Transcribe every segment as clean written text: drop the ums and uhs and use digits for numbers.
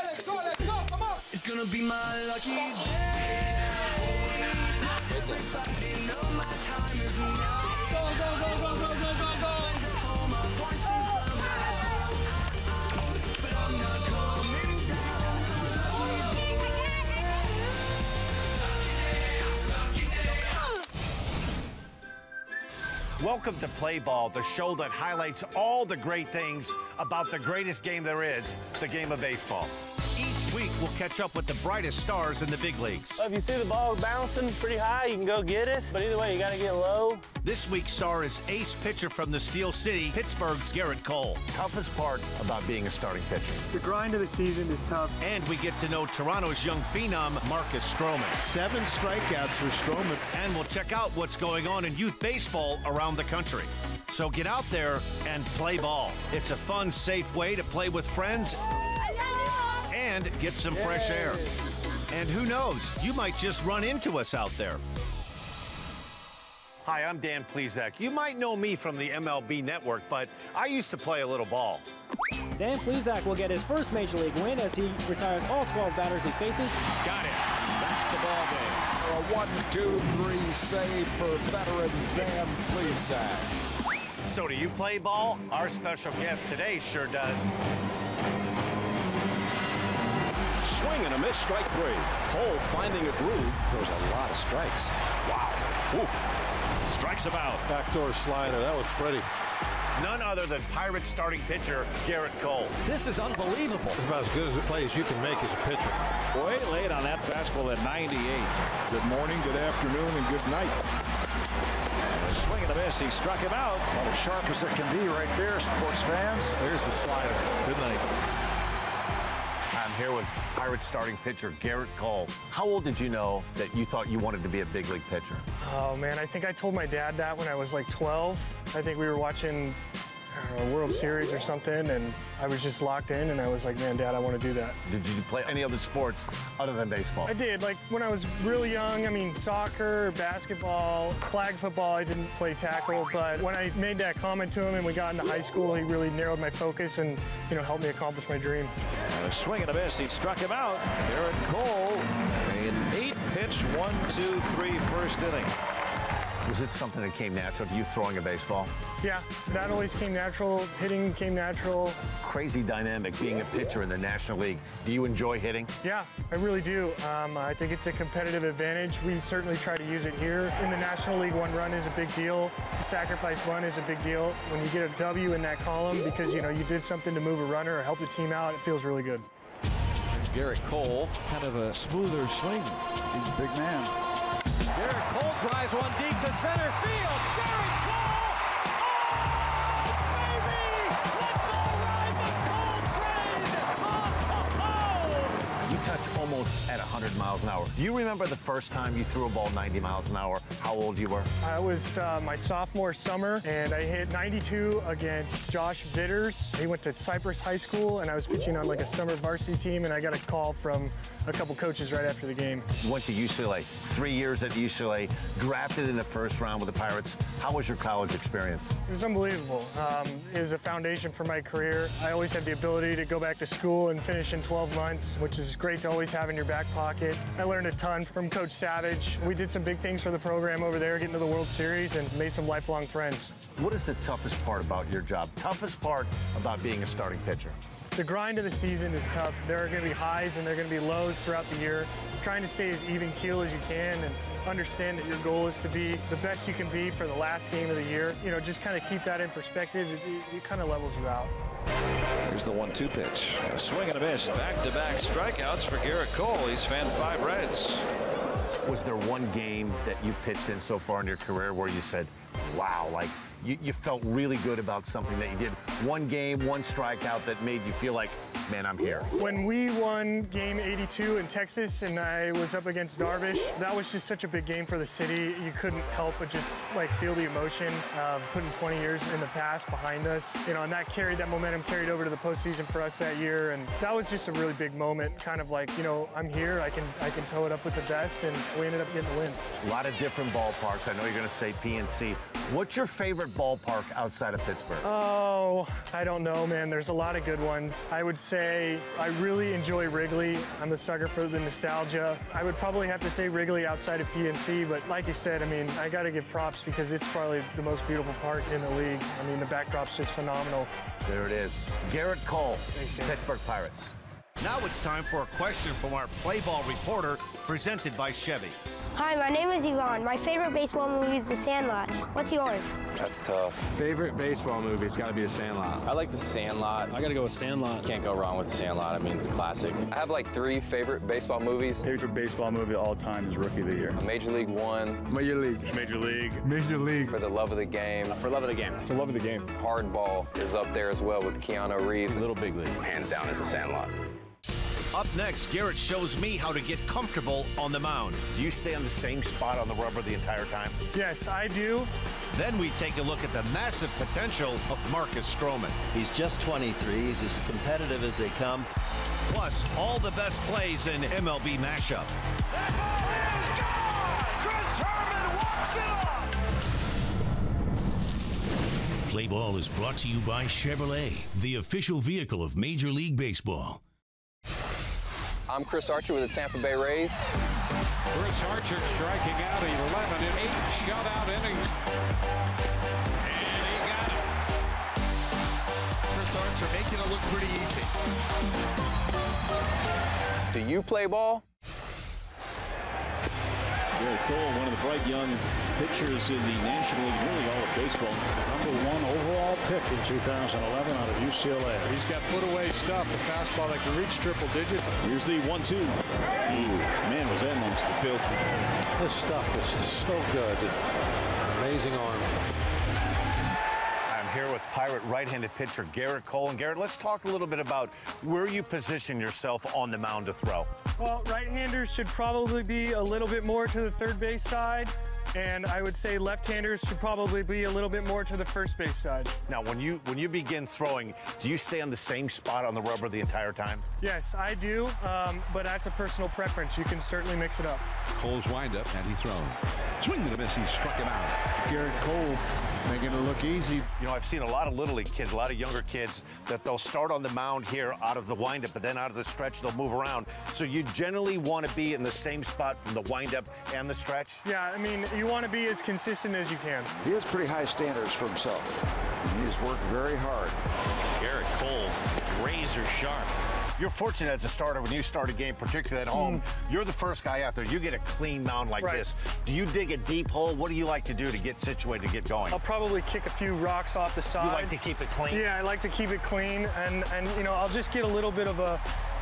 let's go, come on. It's gonna be my lucky day. Everybody know my time is now. Go, go, go, go, go, go, go, go. But I'm not coming down. Welcome to Play Ball, the show that highlights all the great things about the greatest game there is, the game of baseball. Each week, we'll catch up with the brightest stars in the big leagues. If you see the ball bouncing pretty high, you can go get it. But either way, you got to get low. This week's star is ace pitcher from the Steel City, Pittsburgh's Garrett Cole. Toughest part about being a starting pitcher. The grind of the season is tough. And we get to know Toronto's young phenom, Marcus Stroman. 7 strikeouts for Stroman. And we'll check out what's going on in youth baseball around the country. So get out there and play ball. It's a fun, safe way to play with friends and get some fresh air. And who knows, you might just run into us out there. Hi, I'm Dan Plesac. You might know me from the MLB Network, but I used to play a little ball. Dan Plesac will get his first Major League win as he retires all 12 batters he faces. Got it. That's the ball game. A 1-2-3 save for veteran Dan Plesac. So do you play ball? Our special guest today sure does. Swing and a miss, strike 3. Cole finding a groove. There's a lot of strikes. Wow. Ooh. Strikes him out. Backdoor slider, that was pretty. None other than Pirates starting pitcher Garrett Cole. This is unbelievable. It's about as good as a play as you can make as a pitcher. Way late on that fastball at 98. Good morning, good afternoon, and good night. Swing and a miss, he struck him out. About as sharp as it can be right there, sports fans. There's the slider. Good night. I'm here with Pirates starting pitcher Garrett Cole. How old did you know that you thought you wanted to be a big league pitcher? Oh man, I think I told my dad that when I was like 12. I think we were watching a World Series or something, and I was just locked in, and I was like, man, Dad, I want to do that. Did you play any other sports other than baseball? I did. Like when I was really young, I mean, soccer, basketball, flag football, I didn't play tackle, but when I made that comment to him and we got into high school, he really narrowed my focus and, you know, helped me accomplish my dream. And a swing and a miss, he struck him out. Garrett Cole, an 8-pitch, 1-2-3 first inning. Was it something that came natural to you throwing a baseball? Yeah, that always came natural. Hitting came natural. Crazy dynamic being a pitcher in the National League. Do you enjoy hitting? Yeah, I really do. I think it's a competitive advantage. We certainly try to use it here. In the National League, 1 run is a big deal. The sacrifice run is a big deal. When you get a W in that column because, you know, you did something to move a runner or help the team out, it feels really good. There's Garrett Cole, kind of a smoother swing. He's a big man. Garrett Cole drives one deep to center field. Garrett Cole! Oh, baby! Let's all ride the Cole train! Oh! You touch almost at 100 miles an hour. Do you remember the first time you threw a ball 90 miles an hour? How old you were? I was my sophomore summer, and I hit 92 against Josh Vitters. He went to Cypress High School, and I was pitching on like a summer varsity team, and I got a call from a couple coaches right after the game. You went to UCLA, 3 years at UCLA, drafted in the first round with the Pirates. How was your college experience? It was unbelievable. It was a foundation for my career. I always had the ability to go back to school and finish in 12 months, which is great to always have in your back pocket. I learned a ton from Coach Savage. We did some big things for the program over there, getting to the World Series, and made some lifelong friends. What is the toughest part about your job? Toughest part about being a starting pitcher? The grind of the season is tough. There are going to be highs and there are going to be lows throughout the year. Trying to stay as even keel as you can and understand that your goal is to be the best you can be for the last game of the year. You know, just kind of keep that in perspective. It kind of levels you out. Here's the 1-2 pitch. A swing and a miss. Back-to-back strikeouts for Garrett Cole. He's fanned 5 Reds. Was there one game that you pitched in so far in your career where you said, wow, like you felt really good about something that you did? One game, one strikeout that made you feel like, man, I'm here. When we won game 82 in Texas and I was up against Darvish, that was just such a big game for the city. You couldn't help but just like feel the emotion of putting 20 years in the past behind us. You know, and that momentum carried over to the postseason for us that year. And that was just a really big moment, kind of like, you know, I'm here, I can toe it up with the best, and we ended up getting the win. A lot of different ballparks. I know you're going to say PNC. What's your favorite ballpark outside of Pittsburgh? Oh, I don't know, man. There's a lot of good ones. I would say I really enjoy Wrigley. I'm a sucker for the nostalgia. I would probably have to say Wrigley outside of PNC, but like you said, I mean, I got to give props because it's probably the most beautiful park in the league. I mean, the backdrop's just phenomenal. There it is. Garrett Cole, Pittsburgh Pirates. Now it's time for a question from our play ball reporter, presented by Chevy. Hi, my name is Yvonne. My favorite baseball movie is The Sandlot. What's yours? That's tough. Favorite baseball movie? It's got to be The Sandlot. I like The Sandlot. I got to go with Sandlot. Can't go wrong with The Sandlot. I mean, it's classic. I have like 3 favorite baseball movies. Favorite baseball movie of all time is Rookie of the Year. Major League One. Major League. Major League. Major League. For the Love of the Game. For Love of the Game. For Love of the Game. Hardball is up there as well with Keanu Reeves. Little Big League. Hands down is The Sandlot. Up next, Garrett shows me how to get comfortable on the mound. Do you stay on the same spot on the rubber the entire time? Yes, I do. Then we take a look at the massive potential of Marcus Stroman. He's just 23. He's as competitive as they come. Plus, all the best plays in MLB Mashup. That ball is gone! Chris Herman walks it off! Play Ball is brought to you by Chevrolet, the official vehicle of Major League Baseball. I'm Chris Archer with the Tampa Bay Rays. Chris Archer striking out 11 in 8 shutout innings. And he got it. Chris Archer making it look pretty easy. Do you play ball? Garrett Cole, one of the bright young pitchers in the National League, really all of baseball. #1 overall pick in 2011 out of UCLA. He's got put-away stuff, a fastball that can reach triple digits. Here's the 1-2. Man, was that monster filthy. This stuff is just so good. Amazing arm. I'm here with Pirate right-handed pitcher Garrett Cole. And Garrett, let's talk a little bit about where you position yourself on the mound to throw. Well, right-handers should probably be a little bit more to the third base side, and I would say left-handers should probably be a little bit more to the first base side. Now, when you begin throwing, do you stay on the same spot on the rubber the entire time? Yes, I do, but that's a personal preference. You can certainly mix it up. Cole's windup, and he throws. Swing and a miss, he struck him out. Garrett Cole making it look easy. You know, I've seen a lot of Little League kids, a lot of younger kids, that they'll start on the mound here out of the windup, but then out of the stretch, they'll move around. So you generally want to be in the same spot from the windup and the stretch? Yeah, I mean, you want to be as consistent as you can. He has pretty high standards for himself. He has worked very hard. Garrett Cole, razor sharp. You're fortunate as a starter when you start a game, particularly at home. You're the first guy out there. You get a clean mound like this. Do you dig a deep hole? What do you like to do to get situated, to get going? I'll probably kick a few rocks off the side. You like to keep it clean? Yeah, I like to keep it clean, and you know, I'll just get a little bit of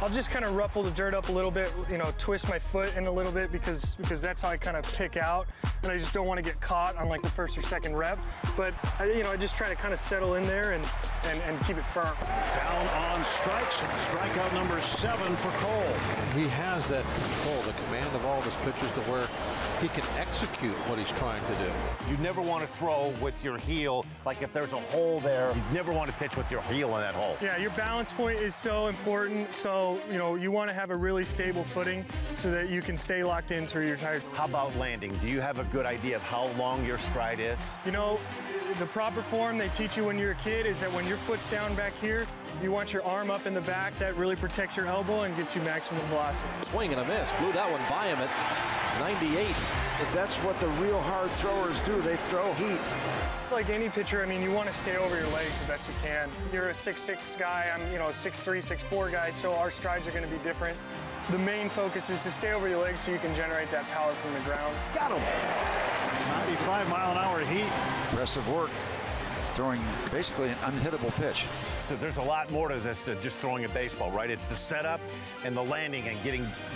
I'll just kind of ruffle the dirt up a little bit, you know, twist my foot in a little bit because that's how I kind of pick out, and I just don't want to get caught on like the first or second rep. But you know, I just try to kind of settle in there and keep it firm. Down on strikes. Strikeout number 7 for Cole. He has that control, the command of all of his pitches to where he can execute what he's trying to do. You never want to throw with your heel. Like if there's a hole there, you never want to pitch with your heel in that hole. Yeah, your balance point is so important. So, you know, you want to have a really stable footing so that you can stay locked in through your entire. How about landing? Do you have a good idea of how long your stride is? You know, the proper form they teach you when you're a kid is that when your foot's down back here, you want your arm up in the back. That really protects your elbow and gets you maximum velocity. Swing and a miss. Blew that one by him at 98. But that's what the real hard throwers do. They throw heat. Like any pitcher, I mean, you want to stay over your legs the best you can. You're a 6'6" guy. I'm, you know, a 6'3", 6'4" guy, so our strides are going to be different. The main focus is to stay over your legs so you can generate that power from the ground. Got him. 95-mile-an-hour heat. Aggressive work. Throwing basically an unhittable pitch. So there's a lot more to this than just throwing a baseball, right? It's the setup and the landing and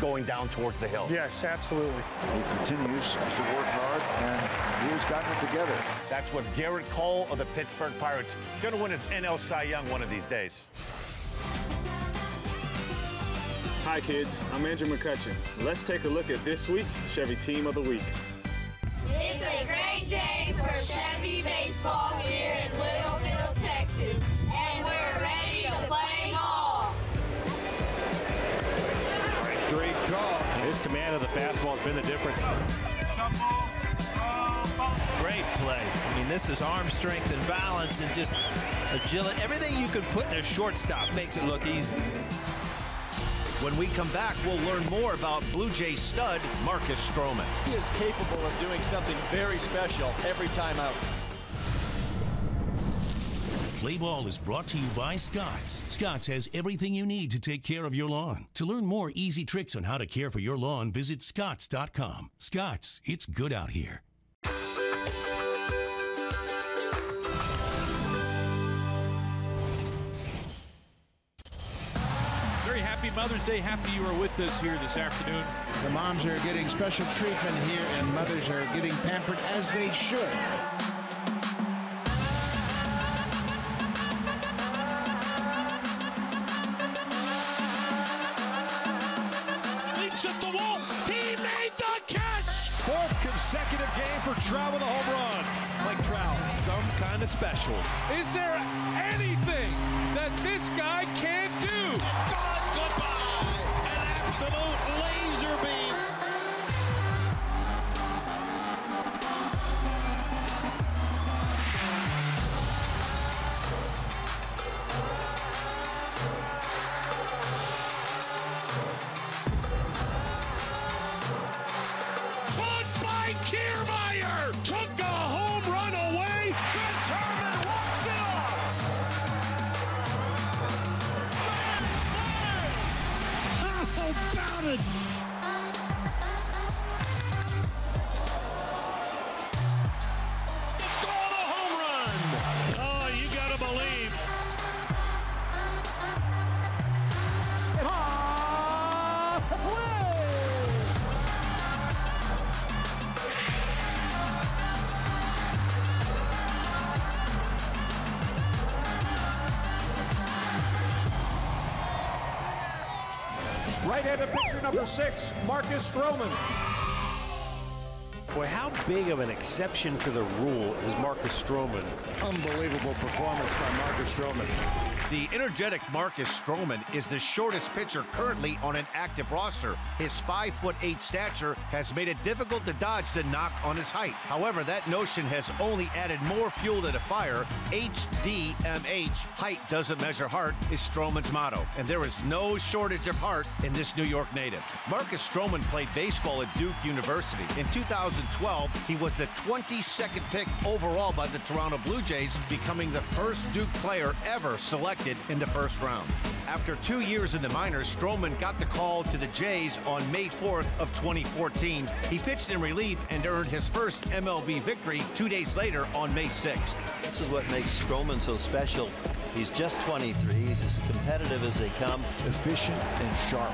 going down towards the hill. Yes, absolutely. He continues to work hard, and he has gotten it together. That's what Garrett Cole of the Pittsburgh Pirates is going to win his NL Cy Young one of these days. Hi, kids. I'm Andrew McCutcheon. Let's take a look at this week's Chevy Team of the Week. It's a great day for Chevy baseball here in Littleville, Texas, and we're ready to play ball. Great call. His command of the fastball has been the difference. Shuffle, Great play. I mean, this is arm strength and balance and just agility. Everything you could put in a shortstop makes it look easy. When we come back, we'll learn more about Blue Jays stud Marcus Stroman. He is capable of doing something very special every time out. Play Ball is brought to you by Scotts. Scotts has everything you need to take care of your lawn. To learn more easy tricks on how to care for your lawn, visit Scotts.com. Scotts, it's good out here. Very happy Mother's Day. Happy you are with us here this afternoon. The moms are getting special treatment here, and mothers are getting pampered as they should. Leaps at the wall. He made the catch. Fourth consecutive game for Trout with a home run. Mike Trout, some kind of special. Is there anything that this guy can't do? God, goodbye. An absolute laser beam. Caught by Kiermaier. Took a home run away. Chris Herman walks it off. How about it? It's called a home run. Oh, you gotta believe. Right-handed pitcher number 6, Marcus Stroman. Boy, how big of an exception to the rule is Marcus Stroman? Unbelievable performance by Marcus Stroman. The energetic Marcus Stroman is the shortest pitcher currently on an active roster. His 5'8" stature has made it difficult to dodge the knock on his height. However, that notion has only added more fuel to the fire. HDMH, height doesn't measure heart, is Stroman's motto. And there is no shortage of heart in this New York native. Marcus Stroman played baseball at Duke University. In 2012, he was the 22nd pick overall by the Toronto Blue Jays, becoming the first Duke player ever selected in the first round. After 2 years in the minors, Stroman got the call to the Jays on May 4th of 2014. He pitched in relief and earned his first MLB victory 2 days later on May 6th. This is what makes Stroman so special. He's just 23. He's as competitive as they come. Efficient and sharp.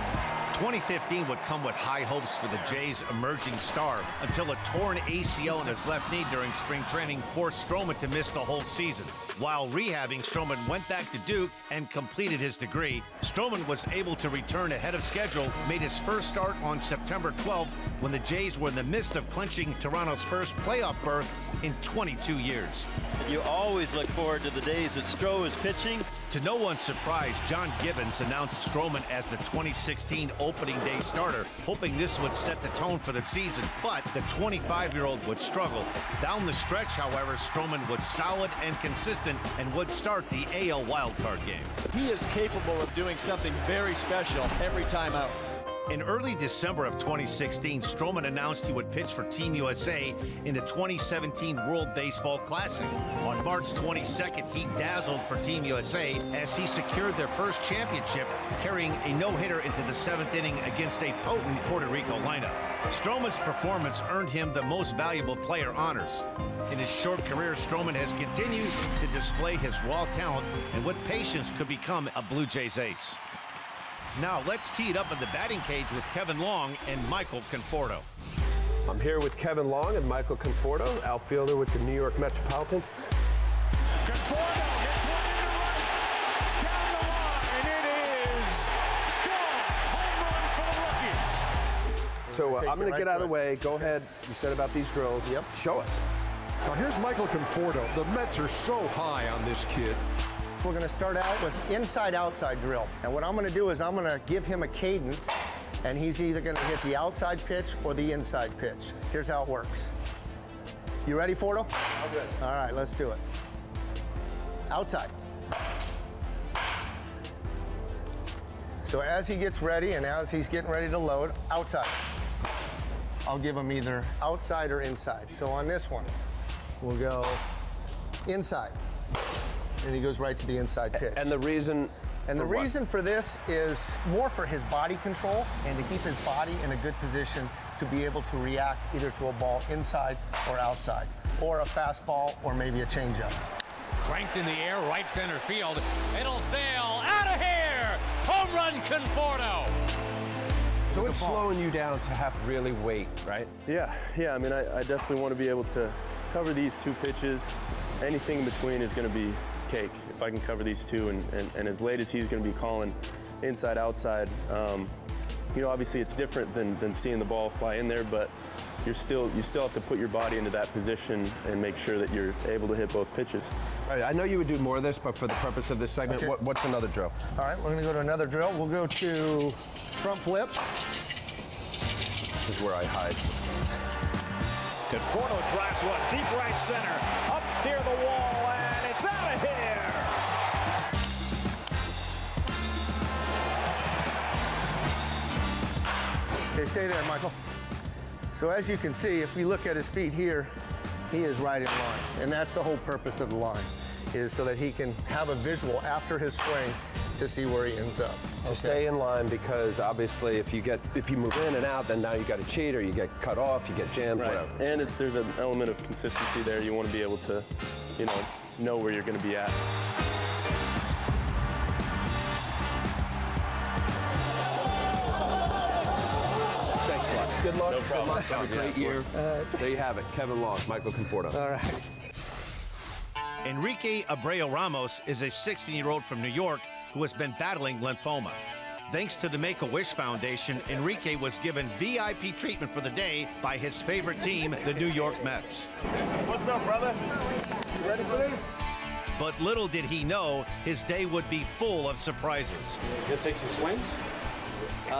2015 would come with high hopes for the Jays' emerging star until a torn ACL in his left knee during spring training forced Stroman to miss the whole season. While rehabbing, Stroman went back to Duke and completed his degree. Stroman was able to return ahead of schedule, made his first start on September 12th when the Jays were in the midst of clinching Toronto's first playoff berth in 22 years. You always look forward to the days that Stroh is pitching. To no one's surprise, John Gibbons announced Stroman as the 2016 opening day starter, hoping this would set the tone for the season, but the 25-year-old would struggle. Down the stretch, however, Stroman was solid and consistent and would start the AL wildcard game. He is capable of doing something very special every time out. In early December of 2016, Stroman announced he would pitch for Team USA in the 2017 World Baseball Classic. On March 22nd, he dazzled for Team USA as he secured their first championship, carrying a no-hitter into the 7th inning against a potent Puerto Rico lineup. Stroman's performance earned him the Most Valuable Player honors. In his short career, Stroman has continued to display his raw talent and with patience could become a Blue Jays ace. Now let's tee it up in the batting cage with Kevin Long and Michael Conforto. I'm here with Kevin Long and Michael Conforto, outfielder with the New York Metropolitans. Conforto hits one into right. Down the line. It is gone. Home run for the rookie. So I'm going to get out of the way. Go ahead. You said about these drills. Yep. Show us. Now here's Michael Conforto. The Mets are so high on this kid. We're going to start out with inside-outside drill. And what I'm going to do is I'm going to give him a cadence, and he's either going to hit the outside pitch or the inside pitch. Here's how it works. You ready, Fordo? I'm good. All right, let's do it. Outside. So as he gets ready and as he's getting ready to load, outside. I'll give him either outside or inside. So on this one, we'll go inside. And he goes right to the inside pitch. And the reason? And the reason for this is more for his body control and to keep his body in a good position to be able to react either to a ball inside or outside, or a fastball or maybe a changeup. Cranked in the air, right center field. It'll sail out of here. Home run, Conforto. So it's slowing you down to have to really wait, right? Yeah. I mean, I definitely want to be able to cover these two pitches. Anything in between is going to be cake if I can cover these two, and as late as he's going to be calling inside, outside, you know, obviously it's different than seeing the ball fly in there, but you still have to put your body into that position and make sure that you're able to hit both pitches. All right, I know you would do more of this, but for the purpose of this segment, Okay. what's another drill? All right, we're gonna go to another drill. We'll go to front flips. This is where I hide. Conforto drives one deep right center, up near the wall, and it's out of here. Okay, stay there, Michael. So as you can see, if we look at his feet here, he is right in line. And that's the whole purpose of the line, is so that he can have a visual after his swing to see where he ends up. To stay in line, because obviously if you move in and out, then now you got to cheat, or you get cut off, you get jammed, Right. whatever. And there's an element of consistency there. You want to be able to, you know where you're going to be at. Thanks a lot. Good luck. No problem. Good luck. Have a great year. There you have it. Kevin Long, Michael Conforto. All right. Enrique Abreu Ramos is a 16-year-old from New York who has been battling lymphoma. Thanks to the Make-A-Wish Foundation, Enrique was given VIP treatment for the day by his favorite team, the New York Mets. What's up, brother? You ready for this? But little did he know, his day would be full of surprises. Gonna take some swings? You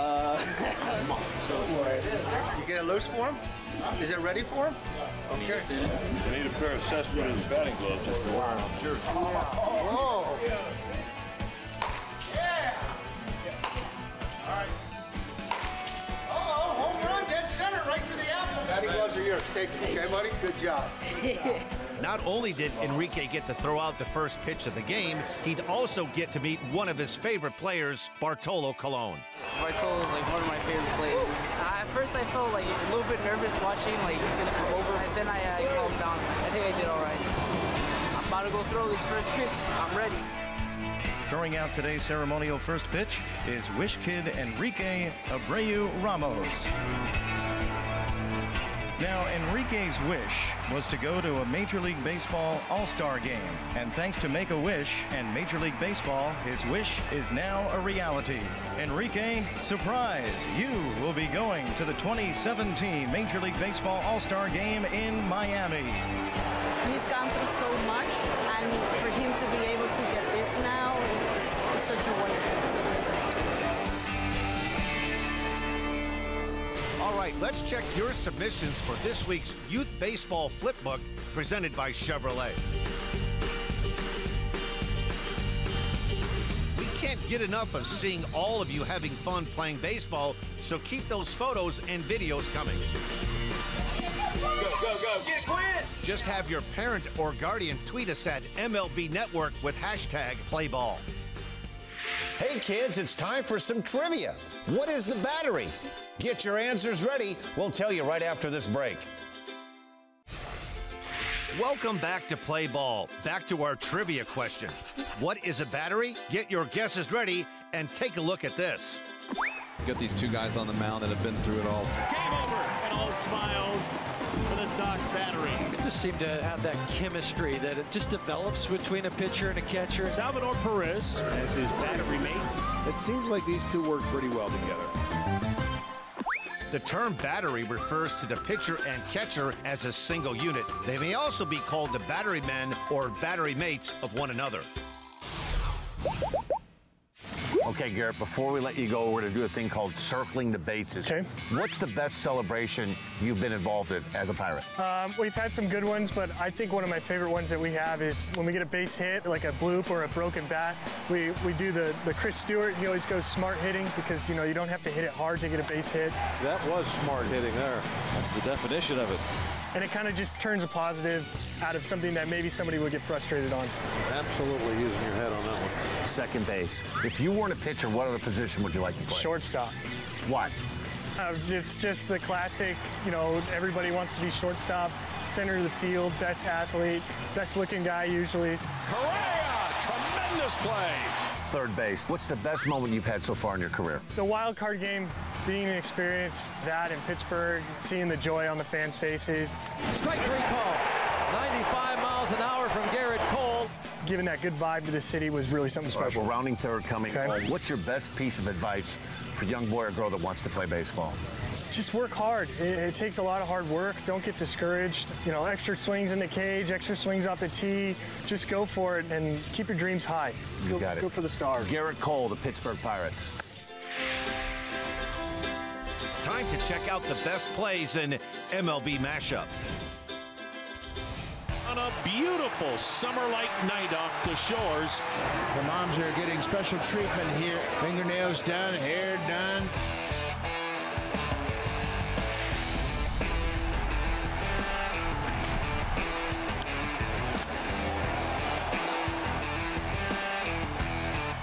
get it loose for him? Is it ready for him? Okay. You need a pair of Cespedes batting gloves just to wear on the jersey. Oh. Yeah. All right. Uh-oh, home run, dead center, right to the apple. Batting gloves are yours. Take them, okay, buddy? Good job. Not only did Enrique get to throw out the first pitch of the game, he'd also get to meet one of his favorite players, Bartolo Colon. Bartolo is like one of my favorite players. At first I felt like a little bit nervous watching, like he's gonna come over. And then I calmed down. I think I did all right. I'm about to go throw this first pitch. I'm ready. Throwing out today's ceremonial first pitch is Wish Kid Enrique Abreu Ramos. Now, Enrique's wish was to go to a Major League Baseball All-Star game. And thanks to Make-A-Wish and Major League Baseball, his wish is now a reality. Enrique, surprise! You will be going to the 2017 Major League Baseball All-Star game in Miami. He's gone through so much, and for him to be able to get this now is such a wonderful feeling. All right, let's check your submissions for this week's Youth Baseball Flipbook presented by Chevrolet. We can't get enough of seeing all of you having fun playing baseball, so keep those photos and videos coming. Go, get it, Quinn! Just have your parent or guardian tweet us at MLB Network with hashtag #PlayBall. Hey kids, it's time for some trivia. What is the battery? Get your answers ready. We'll tell you right after this break. Welcome back to Play Ball. Back to our trivia question. What is a battery? Get your guesses ready and take a look at this. You got these two guys on the mound that have been through it all. Game over, and all smiles for the Sox battery. Just seem to have that chemistry that it just develops between a pitcher and a catcher. Salvador Perez as his battery mate. It seems like these two work pretty well together. The term battery refers to the pitcher and catcher as a single unit. They may also be called the battery men or battery mates of one another. Okay, Garrett, before we let you go, we're going to do a thing called circling the bases. Okay. What's the best celebration you've been involved in as a Pirate? We've had some good ones, but I think one of my favorite ones that we have is when we get a base hit, like a bloop or a broken bat, we do the Chris Stewart. He always goes smart hitting because, you know, you don't have to hit it hard to get a base hit. That was smart hitting there. That's the definition of it. And it kind of just turns a positive out of something that maybe somebody would get frustrated on. Absolutely using your head on that one. Second base. If you weren't a pitcher, what other position would you like to play? Shortstop. Why? It's just the classic, you know, everybody wants to be shortstop, center of the field, best athlete, best looking guy usually. Correa, tremendous play. Third base. What's the best moment you've had so far in your career? The wild card game, being an experience, that in Pittsburgh, seeing the joy on the fans' faces. Strike 3 call. 95 miles an hour from Garrett Cole. Giving that good vibe to the city was really something special. All right, we're rounding third coming home. What's your best piece of advice for a young boy or girl that wants to play baseball? Just work hard. It takes a lot of hard work. Don't get discouraged. You know, extra swings in the cage, extra swings off the tee. Just go for it and keep your dreams high. You got it. Go for the stars. Garrett Cole, the Pittsburgh Pirates. Time to check out the best plays in MLB Mashup. On a beautiful summer-like night off the shores. The moms are getting special treatment here. Fingernails done, hair done.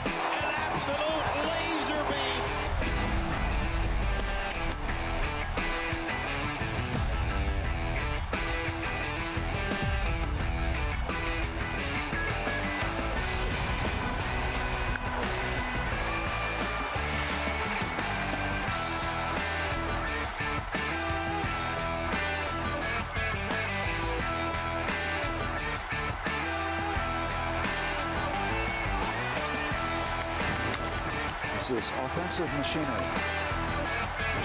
An absolute laser beam. This is offensive machinery.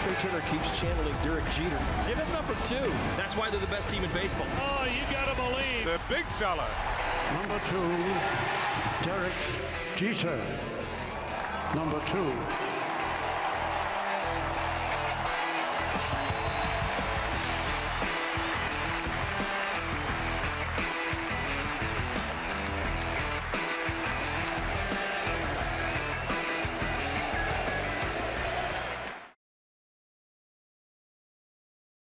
Trey Turner keeps channeling Derek Jeter. Give him number 2. That's why they're the best team in baseball. Oh, you gotta believe. The big fella. Number 2, Derek Jeter. Number 2.